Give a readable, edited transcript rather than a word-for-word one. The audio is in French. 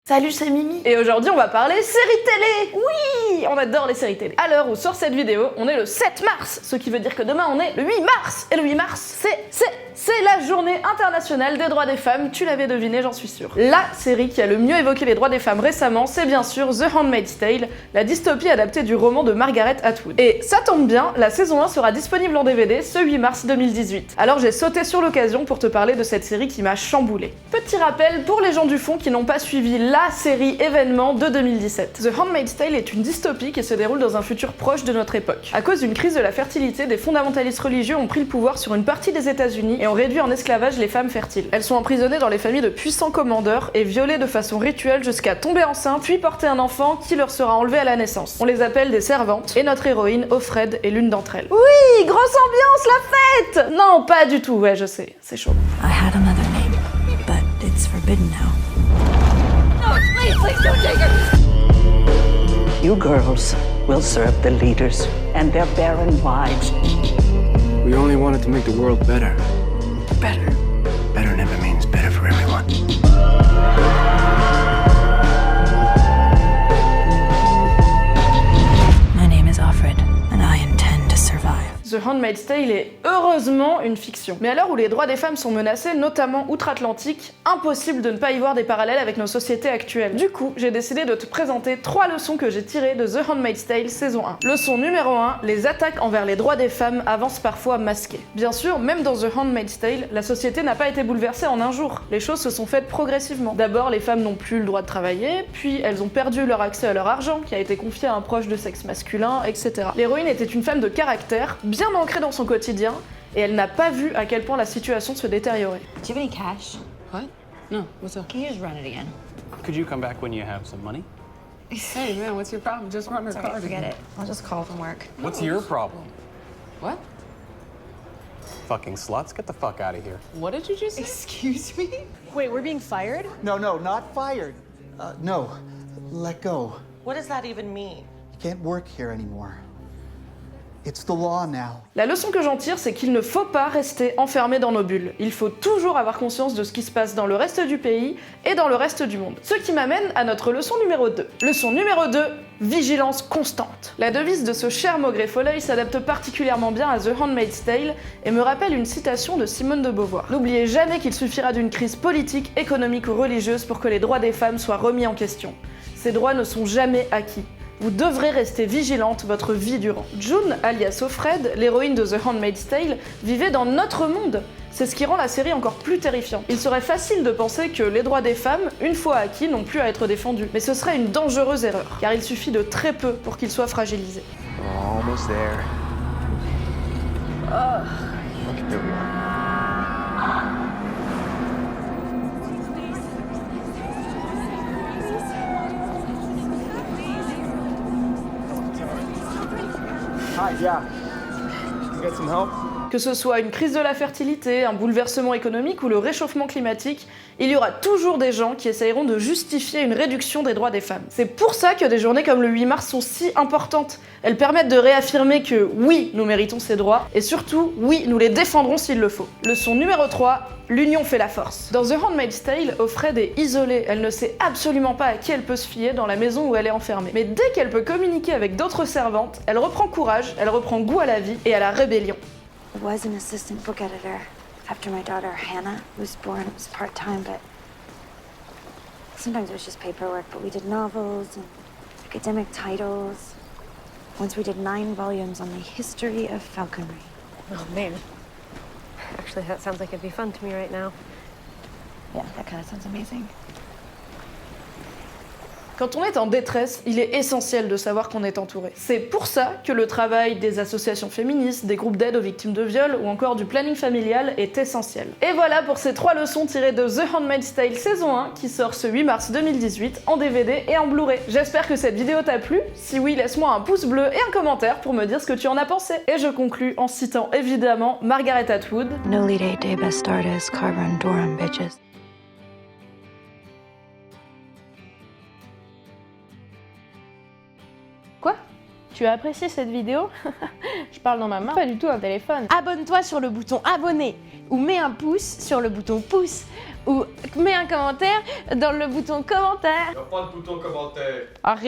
Salut, c'est Mimi. Et aujourd'hui, on va parler séries télé. Oui, on adore les séries télé. À l'heure où sort cette vidéo, on est le 7 mars, ce qui veut dire que demain, on est le 8 mars. Et le 8 mars, c'est la journée internationale des droits des femmes. Tu l'avais deviné, j'en suis sûre. La série qui a le mieux évoqué les droits des femmes récemment, c'est bien sûr The Handmaid's Tale, la dystopie adaptée du roman de Margaret Atwood. Et ça tombe bien, la saison 1 sera disponible en DVD ce 8 mars 2018. Alors j'ai sauté sur l'occasion pour te parler de cette série qui m'a chamboulée. Petit rappel pour les gens du fond qui n'ont pas suivi la série événement de 2017. The Handmaid's Tale est une dystopie qui se déroule dans un futur proche de notre époque. À cause d'une crise de la fertilité, des fondamentalistes religieux ont pris le pouvoir sur une partie des États-Unis et ont réduit en esclavage les femmes fertiles. Elles sont emprisonnées dans les familles de puissants commandeurs et violées de façon rituelle jusqu'à tomber enceinte puis porter un enfant qui leur sera enlevé à la naissance. On les appelle des servantes et notre héroïne, Offred, est l'une d'entre elles. Oui, grosse ambiance, la fête! Non, pas du tout, ouais, je sais, c'est chaud. I had another name, but it's forbidden now. No, please don't take her! You girls will serve the leaders and their barren wives. We only wanted to make the world better. Better. Better never means better for everyone. My name is Offred, and I intend to survive. The Handmaid's Tale est heureusement une fiction. Mais à l'heure où les droits des femmes sont menacés, notamment outre-Atlantique, impossible de ne pas y voir des parallèles avec nos sociétés actuelles. Du coup, j'ai décidé de te présenter 3 leçons que j'ai tirées de The Handmaid's Tale saison 1. Leçon numéro 1, les attaques envers les droits des femmes avancent parfois masquées. Bien sûr, même dans The Handmaid's Tale, la société n'a pas été bouleversée en un jour. Les choses se sont faites progressivement. D'abord, les femmes n'ont plus le droit de travailler, puis elles ont perdu leur accès à leur argent, qui a été confié à un proche de sexe masculin, etc. L'héroïne était une femme de caractère, bien ancrée dans son quotidien, et elle n'a pas vu à quel point la situation se détériorait. Do you have any cash? What? No, what's up? Can you just run it again? Could you come back when you have some money? Hey man, what's your problem? Just run her Sorry, card forget again. it. I'll just call from work. What's your problem? What? Fucking sluts, get the fuck out of here. What did you just say? Excuse me? Wait, we're being fired? No, not fired. No, let go. What does that even mean? You can't work here anymore. It's the law now. La leçon que j'en tire, c'est qu'il ne faut pas rester enfermé dans nos bulles. Il faut toujours avoir conscience de ce qui se passe dans le reste du pays et dans le reste du monde. Ce qui m'amène à notre leçon numéro 2. Leçon numéro 2, vigilance constante. La devise de ce cher Maugré Folleuil s'adapte particulièrement bien à The Handmaid's Tale et me rappelle une citation de Simone de Beauvoir. N'oubliez jamais qu'il suffira d'une crise politique, économique ou religieuse pour que les droits des femmes soient remis en question. Ces droits ne sont jamais acquis. Vous devrez rester vigilante votre vie durant. June, alias Offred, l'héroïne de The Handmaid's Tale, vivait dans notre monde. C'est ce qui rend la série encore plus terrifiante. Il serait facile de penser que les droits des femmes, une fois acquis, n'ont plus à être défendus. Mais ce serait une dangereuse erreur, car il suffit de très peu pour qu'ils soient fragilisés. Almost there. Okay, here we are. Hi, yeah. You get some help? Que ce soit une crise de la fertilité, un bouleversement économique ou le réchauffement climatique, il y aura toujours des gens qui essayeront de justifier une réduction des droits des femmes. C'est pour ça que des journées comme le 8 mars sont si importantes. Elles permettent de réaffirmer que oui, nous méritons ces droits, et surtout, oui, nous les défendrons s'il le faut. Leçon numéro 3, l'union fait la force. Dans The Handmaid's Tale, Offred est isolée, elle ne sait absolument pas à qui elle peut se fier dans la maison où elle est enfermée. Mais dès qu'elle peut communiquer avec d'autres servantes, elle reprend courage, elle reprend goût à la vie et à la rébellion. I was an assistant book editor after my daughter Hannah was born. It was part-time, but sometimes it was just paperwork. But we did novels and academic titles. Once we did 9 volumes on the history of falconry. Oh, man. Actually, that sounds like it'd be fun to me right now. Yeah, that kind of sounds amazing. Quand on est en détresse, il est essentiel de savoir qu'on est entouré. C'est pour ça que le travail des associations féministes, des groupes d'aide aux victimes de viol ou encore du planning familial est essentiel. Et voilà pour ces 3 leçons tirées de The Handmaid's Tale saison 1 qui sort ce 8 mars 2018 en DVD et en Blu-ray. J'espère que cette vidéo t'a plu. Si oui, laisse-moi un pouce bleu et un commentaire pour me dire ce que tu en as pensé. Et je conclus en citant évidemment Margaret Atwood. No lead eight day Bastardes, Carver and Durham bitches. Quoi ? tu as apprécié cette vidéo, je parle dans ma main, pas du tout un téléphone. Abonne-toi sur le bouton abonner ou mets un pouce sur le bouton pouce ou mets un commentaire dans le bouton commentaire. Il n'y a pas de bouton commentaire. Arrête.